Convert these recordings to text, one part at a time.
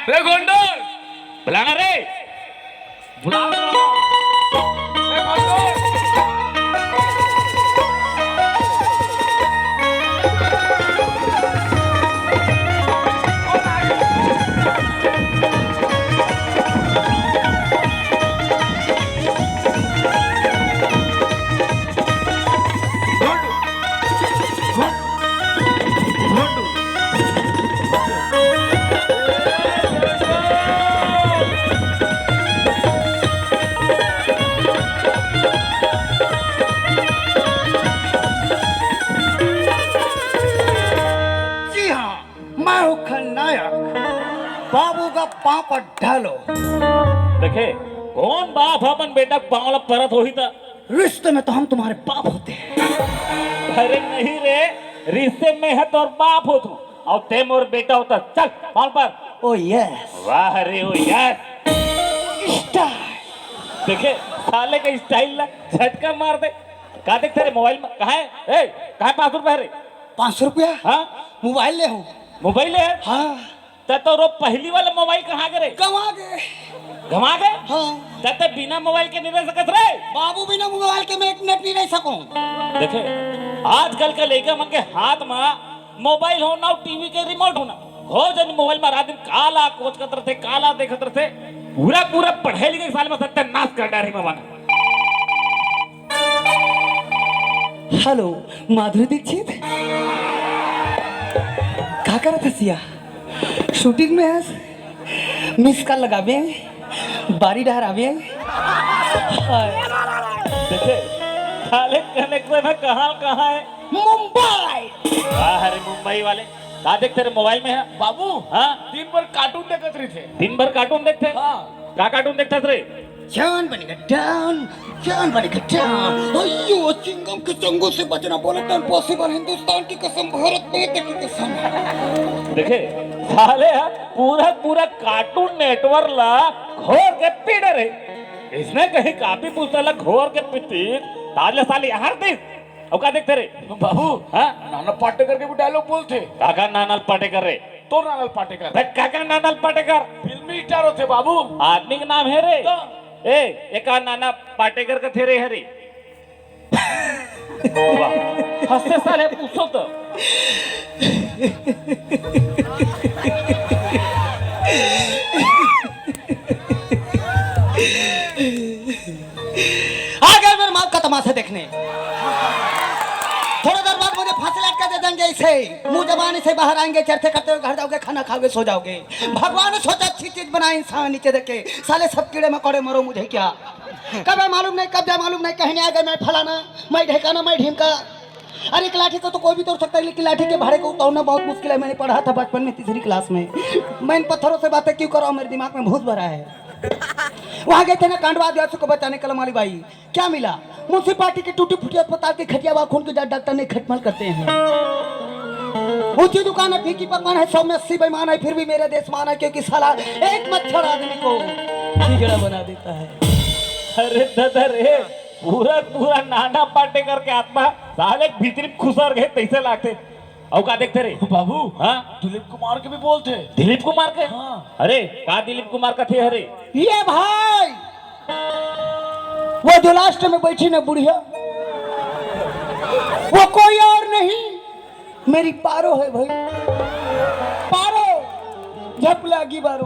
रे गोंडल बुलाना रे बुला रे गोंडल बाबू का पाँव पर ढालो। देखे कौन बाप अपन बेटा पावला परत होही था। रिश्ते में तो हम तुम्हारे बाप होते हैं। अरे नहीं रे, रिश्ते में है तो बाप हो तू और ते मोर बेटा होता। चल पाल पर। ओ यस। वाह रे ओ यार स्टाइल। देखे साले का स्टाइल ना झटका मार दे। का देख तेरे मोबाइल में कहाँ है? ए कहाँ 500 रुपए रे? 500 रुपया? हाँ मोबाइल ले हूँ। मोबाइल है? हाँ। तो रो पहली वाला मोबाइल कहाँ गए? गवा गए। घमा गए? हाँ। तो बिना मोबाइल के नहीं रह सकत रे? बाबू बिना मोबाइल के मैं एक मिनट नहीं रह सकूं। देखे आजकल के लड़का मन के हाथ में मोबाइल हो ना टीवी के रिमोट होना हो जन मोबाइल में रात दिन काला कोच करते रहते काला देखते रहते पूरा पूरा पढ़े लिखे साल में सत्यानाश कर डारी में बना। हेलो माधुरी दीक्षित क्या कर रहा था सिया? शूटिंग में है मिस कॉल लगावे बारी डहरावे। देखे साले कनेक्शन है कहाँ है? मुंबई। अरे मुंबई वाले का देख तेरे मोबाइल में है बाबू हाँ दिन भर कार्टून देखत रही थे। दिन भर कार्टून देखते हाँ। का कार्टून देखता रे? जान बनेगा डाउन जान बनेगा डाउन। अयो चिंगम के चंगू से बचना बोले पॉसिबल हिंदुस्तान की कसम भारत माता की कसम। देखे साले पूरा पूरा कार्टून नेटवर्क ला घोर के पीड़े रे। इसने कहीं काफी पूछता ला घोर के पीती ताले साले हर दिन अब का देखते रे? बाबू हाँ नाना पाटेकर के भी डायलॉग बोलते। काका नानल पाटेकर रे? तो नानल पाटेकर काका नानल पाटेकर फिल्मी स्टार होते बाबू। आदमी का नाम है रे? तो ए एक नाना पाटेकर का थे रे हरे। हंसते साले पूछो तो आ गए मेरे माल का तमाशा देखने। थोड़ी देर बाद मुझे फांसी लटका दे देंगे इसे। मुंह जबानी से बाहर आएंगे चरते करते हुए घर जाओगे खाना खाओगे सो जाओगे। भगवान ने सोचा अच्छी चीज बनाए इंसान नीचे देखे साले सब कीड़े मकोड़े मरो मुझे क्या कब है मालूम नहीं कब जाए मालूम नहीं कहने आ गए मैं फलाना मैं ढेकाना मैं ढीमका। अरे एक लाठी को तो कोई भी तोड़ सकता है लेकिन लाठी के भाड़े को उतारना बहुत मुश्किल है। मैंने पढ़ा था बचपन में 3री क्लास में। मैं इन पत्थरों से बातें क्यों कर रहा हूँ मेरे दिमाग में भूत भरा है। वहां गए थे ना कांडवा आदिवासी को बचाने कलम वाली बाई क्या मिला? म्यूनसिपालिटी की टूटी फूटी अस्पताल की खटिया व खून की जांच डॉक्टर ने खटमल करते हैं। ऊंची दुकान है फीकी पकवान है 100 में 80 बेईमान है फिर भी मेरे देश मान है क्योंकि साला एक मच्छर आदमी को खिचड़ा बना देता है। अरे दादा रे पूरा पूरा नाना पाटेकर के आत्मा साले भीतरी खुसर गए तैसे लागते और का देखते रे? बाबू हाँ दिलीप कुमार के भी बोलते। दिलीप कुमार के? हाँ। अरे का दिलीप कुमार का थे हरे? ये भाई वो जो लास्ट में बैठी ना बुढ़िया वो कोई और नहीं मेरी पारो है भाई। पारो झप लागी बारो।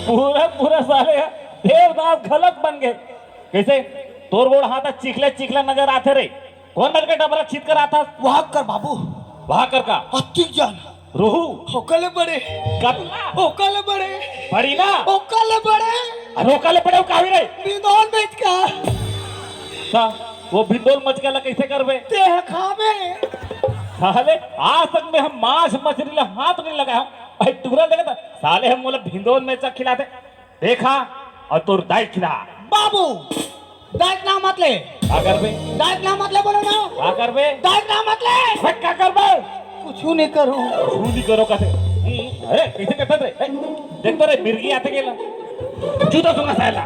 पूरा पूरा साले देवदास गलत बन गए। कैसे तोर बोड़ हाथ चिखले चिखले नजर आते रे? कौन नजर के डबरा छीत कर आता? वहां कर बाबू वहां कर का अतिक जान रोहू होकले बड़े कतला होकले बड़े बड़ी ना होकले बड़े रोकले पड़े कावी रे बिंदौल बेच का सा वो भिंडोल मच गया कैसे करबे? देह खावे साले आज तक में हम मांस मछली ले हाथ नहीं लगाया भाई टुकड़ा देखा था साले हम बोले भिंडोल में चख खिलाते देखा और तोर दाई खिला। बाबू दाइक ना मत ले। क्या करबे? दाइक ना मत ले बोलो ना। क्या करबे? दाइक ना मत ले। भाई क्या करबे? कुछ नहीं करूं। नहीं करो कैसे? अरे कैसे करता रे? देख तो रे मिर्गी आते गेला जूता सुना साला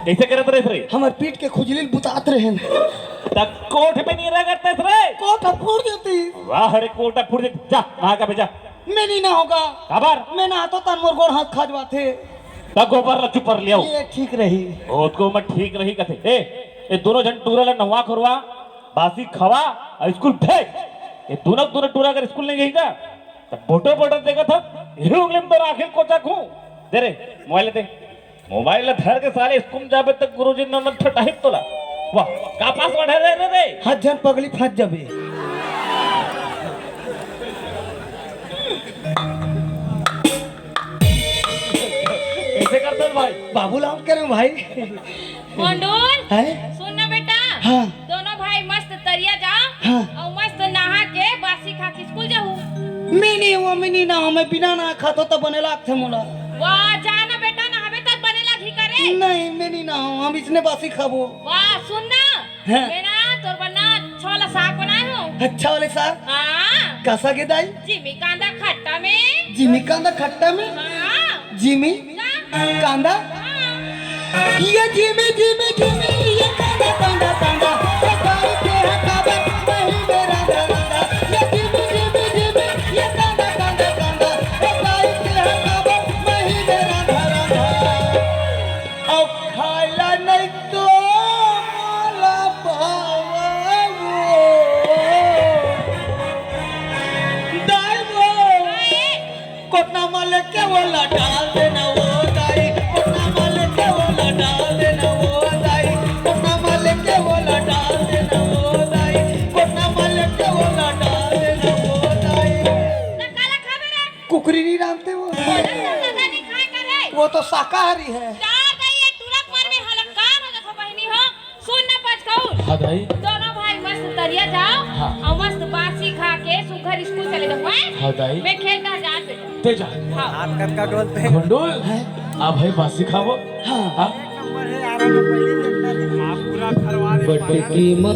कैसे करत रे? हमार पीठ के खुजली बुतात रहे तक कोठ पे नहीं रह करते रे? कोठा फोड़ देती। वाह रे कोठा फोड़ दे जा नहा का भेजा मैं नहीं ना होगा खबर मैं ना तो तन मोर गोड़ हाथ खाजवा थे तब गोबर रखी पर लियो ये ठीक रही उसको मैं ठीक नहीं कथे ए ये दोनों जन टूरा ला नवा करवा बासी खवा और स्कूल भेज ये दोनों टूरा अगर स्कूल नहीं गई ना तो बोटो बोटो देखा था ये उंगली में तो आखिर को चाकू दे रे मोबाइल धर के साले स्कूल जाबे तक गुरुजी ने न ठटाहित तोला वाह का पासवर्ड है रे हाथ जन पगली फंस जाबे ऐसे करते भाई बाबू लाउड करें भाई मंडूल है सुन ना बेटा हाँ। दोनों भाई मस्त तरिया जा हाँ। और मस्त नहा के बासी खा के स्कूल जाऊ मैं नहीं ना मैं बिना ना खातो तो बनेला थे मोला वाह जा ना बेटा नहावे तक बनेला घी करे नहीं मैं नहीं ना हूँ हम इसने बासी खाबो वाह सुन ना हाँ। मैं ना तोर बना छोला साग बनाए हूँ अच्छा वाले साहब हाँ कैसा के दाई जिमी कांदा खट्टा में जिमी कांदा खट्टा में हाँ जिमी ना कांदा हाँ ये जिमी जिमी जिमी ये कांदा कांदा कांदा ये गाय के हकाबे वही मेरा धंधा ये जिमी जिमी जिमी ये कांदा कांदा कांदा ये गाय के हकाबे वही मेरा धंधा अब खाला नहीं तो मोला पावो दाई वो कोटना माले के वो डाल देना वो दाई कोटना माले के वो डाल देना वो दाई कोटना माले के वो डाल देना वो दाई कोटना माले के वो डाल देना वो दाई ना काला खावे रे कुकरी नहीं जानते वो बोला दादा नहीं खाए करे वो तो शाकाहारी है जा गई ये तुरंत मार में हलकान हो जाता बहनी हो सुन ना पच कहूँ हाँ भाई दोनों भाई मस्त तरिया जाओ हाँ। और मस्त बासी खा के सुघर स्कूल चले जाओ हाँ दाई। मैं खेलता जा बेटा ते जा हाँ मंडूल आ भाई बासी खावो हाँ हाँ नंबर है 11 में पहले देखना थी आप पूरा करवा दे बड़े की माँ